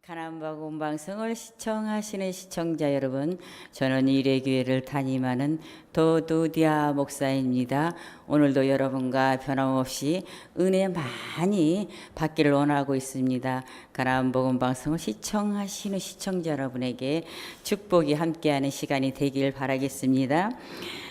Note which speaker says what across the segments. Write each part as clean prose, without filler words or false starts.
Speaker 1: 가난복음 방송을 시청하시는 시청자 여러분, 저는 이레교회를 담임하는 도두디아 목사입니다. 오늘도 여러분과 변함없이 은혜 많이 받기를 원하고 있습니다. 가난복음 방송을 시청하시는 시청자 여러분에게 축복이 함께하는 시간이 되길 바라겠습니다.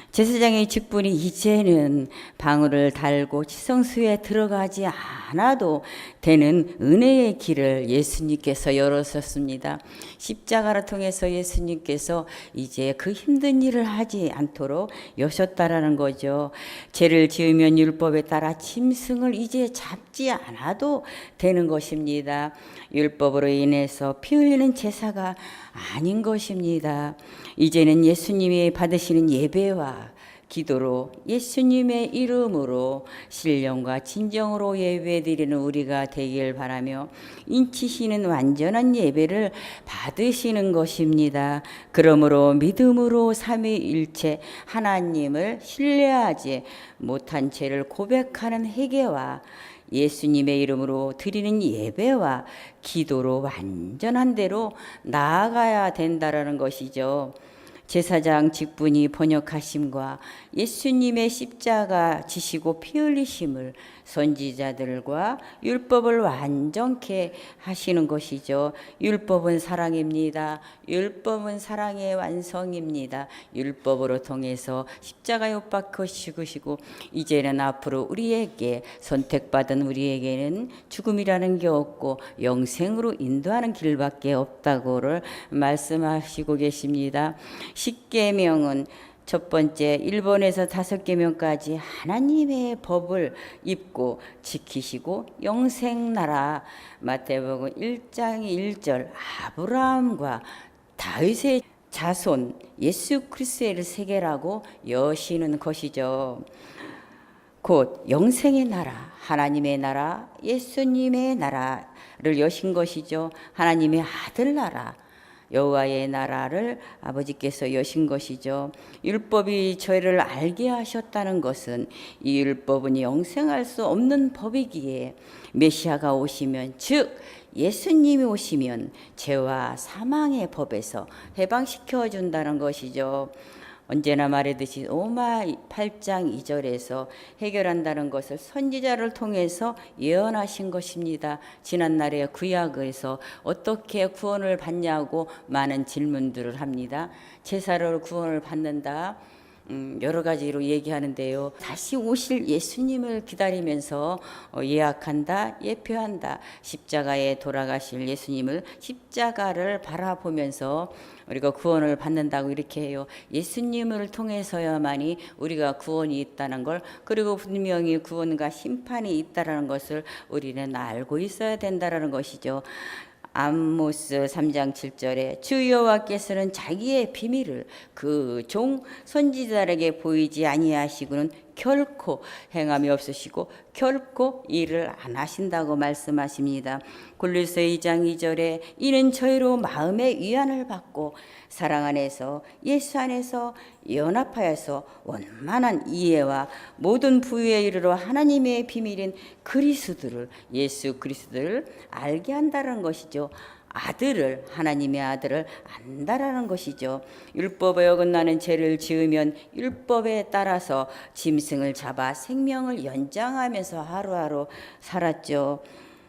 Speaker 1: 제사장의 직분이 이제는 방울을 달고 지성소에 들어가지 않아도 되는 은혜의 길을 예수님께서 열어섰습니다. 십자가를 통해서 예수님께서 이제 그 힘든 일을 하지 않도록 여셨다라는 거죠. 죄를 지으면 율법에 따라 짐승을 이제 잡지 않아도 되는 것입니다. 율법으로 인해서 피 흘리는 제사가 아닌 것입니다. 이제는 예수님이 받으시는 예배와 기도로 예수님의 이름으로 신령과 진정으로 예배드리는 우리가 되길 바라며 인치시는 완전한 예배를 받으시는 것입니다. 그러므로 믿음으로 삼위일체 하나님을 신뢰하지 못한 죄를 고백하는 회개와 예수님의 이름으로 드리는 예배와 기도로 완전한 대로 나아가야 된다라는 것이죠. 제사장 직분이 번역하심과 예수님의 십자가 지시고 피 흘리심을 선지자들과 율법을 완전케 하시는 것이죠. 율법은 사랑입니다. 율법은 사랑의 완성입니다. 율법으로 통해서 십자가에 못 박혀 죽으시고 이제는 앞으로 우리에게 선택받은 우리에게는 죽음이라는 게 없고 영생으로 인도하는 길밖에 없다고를 말씀하시고 계십니다. 십계명은 첫 번째 1번에서 5계명까지 하나님의 법을 입고 지키시고 영생나라, 마태복음 1장 1절 아브라함과 다윗의 자손 예수 그리스도를 세계라고 여시는 것이죠. 곧 영생의 나라, 하나님의 나라, 예수님의 나라를 여신 것이죠. 하나님의 아들 나라, 여호와의 나라를 아버지께서 여신 것이죠. 율법이 저희를 알게 하셨다는 것은 이 율법은 영생할 수 없는 법이기에 메시아가 오시면, 즉 예수님이 오시면 죄와 사망의 법에서 해방시켜 준다는 것이죠. 언제나 말했듯이 로마 8장 2절에서 해결한다는 것을 선지자를 통해서 예언하신 것입니다. 지난날에 구약에서 어떻게 구원을 받냐고 많은 질문들을 합니다. 제사로 구원을 받는다, 여러 가지로 얘기하는데요. 다시 오실 예수님을 기다리면서 예약한다, 예표한다. 십자가에 돌아가실 예수님을, 십자가를 바라보면서 우리가 구원을 받는다고 이렇게 해요. 예수님을 통해서야만이 우리가 구원이 있다는 걸, 그리고 분명히 구원과 심판이 있다는 것을 우리는 알고 있어야 된다는 것이죠. 아모스 3장 7절에 주 여호와께서는 자기의 비밀을 그 종 선지자에게 보이지 아니하시고는 결코 행함이 없으시고 결코 일을 안 하신다고 말씀하십니다. 골로새 2장 2절에 이는 저희로 마음의 위안을 받고 사랑 안에서 예수 안에서 연합하여서 원만한 이해와 모든 부유에 이르러 하나님의 비밀인 그리스도를, 예수 그리스도를 알게 한다는 것이죠. 아들을, 하나님의 아들을 안다라는 것이죠. 율법에 어긋나는 죄를 지으면 율법에 따라서 짐승을 잡아 생명을 연장하면서 하루하루 살았죠.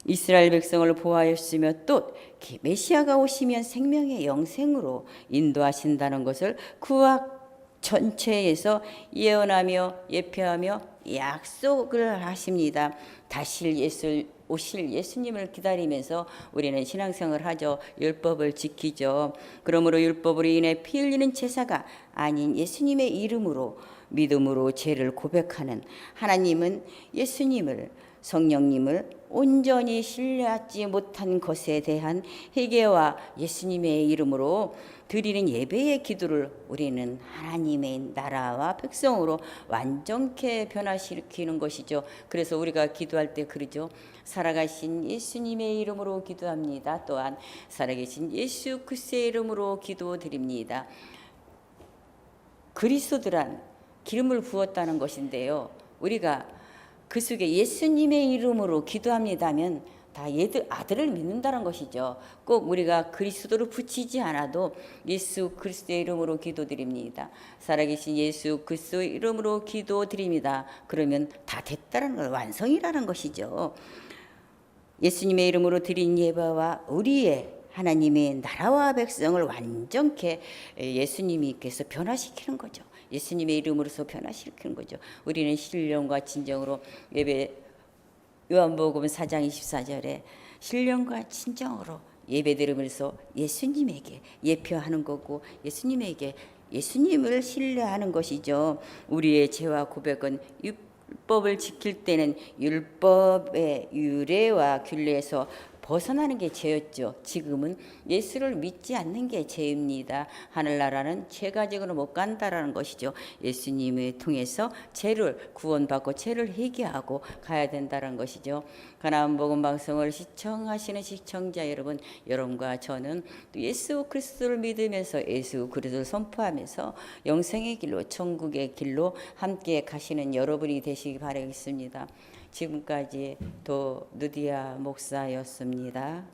Speaker 1: 이스라엘 백성을 보호하였으며 또 메시아가 오시면 생명의 영생으로 인도하신다는 것을 구약 전체에서 예언하며 예표하며 약속을 하십니다. 다시 오실 예수님을 기다리면서 우리는 신앙생활을 하죠. 율법을 지키죠. 그러므로 율법으로 인해 피 흘리는 제사가 아닌 예수님의 이름으로 믿음으로 죄를 고백하는 하나님은 예수님을, 성령님을 온전히 신뢰하지 못한 것에 대한 회개와 예수님의 이름으로 드리는 예배의 기도를 우리는 하나님의 나라와 백성으로 완전케 변화시키는 것이죠. 그래서 우리가 기도할 때 그러죠. 살아가신 예수님의 이름으로 기도합니다. 또한 살아계신 예수 그리스도의 이름으로 기도드립니다. 그리스도란 기름을 부었다는 것인데요. 우리가 그 속에 예수님의 이름으로 기도합니다면 다 아들을 믿는다는 것이죠. 꼭 우리가 그리스도를 붙이지 않아도 예수 그리스도의 이름으로 기도드립니다. 살아계신 예수 그리스도의 이름으로 기도드립니다. 그러면 다 됐다는 걸, 완성이라는 것이죠. 예수님의 이름으로 드린 예배와 우리의 하나님의 나라와 백성을 완전케 예수님께서 변화시키는 거죠. 예수님의 이름으로서 변화시키는 거죠. 우리는 신령과 진정으로 요한복음 4장 24절에 신령과 진정으로 예배드리면서 예수님에게 예표하는 거고, 예수님을 신뢰하는 것이죠. 우리의 죄와 고백은 율법을 지킬 때는 율법의 유래와 균례에서 벗어나는 게 죄였죠. 지금은 예수를 믿지 않는 게 죄입니다. 하늘나라는 죄 가지고는 못 간다라는 것이죠. 예수님을 통해서 죄를 구원받고 죄를 회개하고 가야 된다는 것이죠. 가나안 복음 방송을 시청하시는 시청자 여러분, 여러분과 저는 또 예수 그리스도를 믿으면서 예수 그리스도를 선포하면서 영생의 길로, 천국의 길로 함께 가시는 여러분이 되시기 바라겠습니다. 지금까지 도누디아 목사였습니다.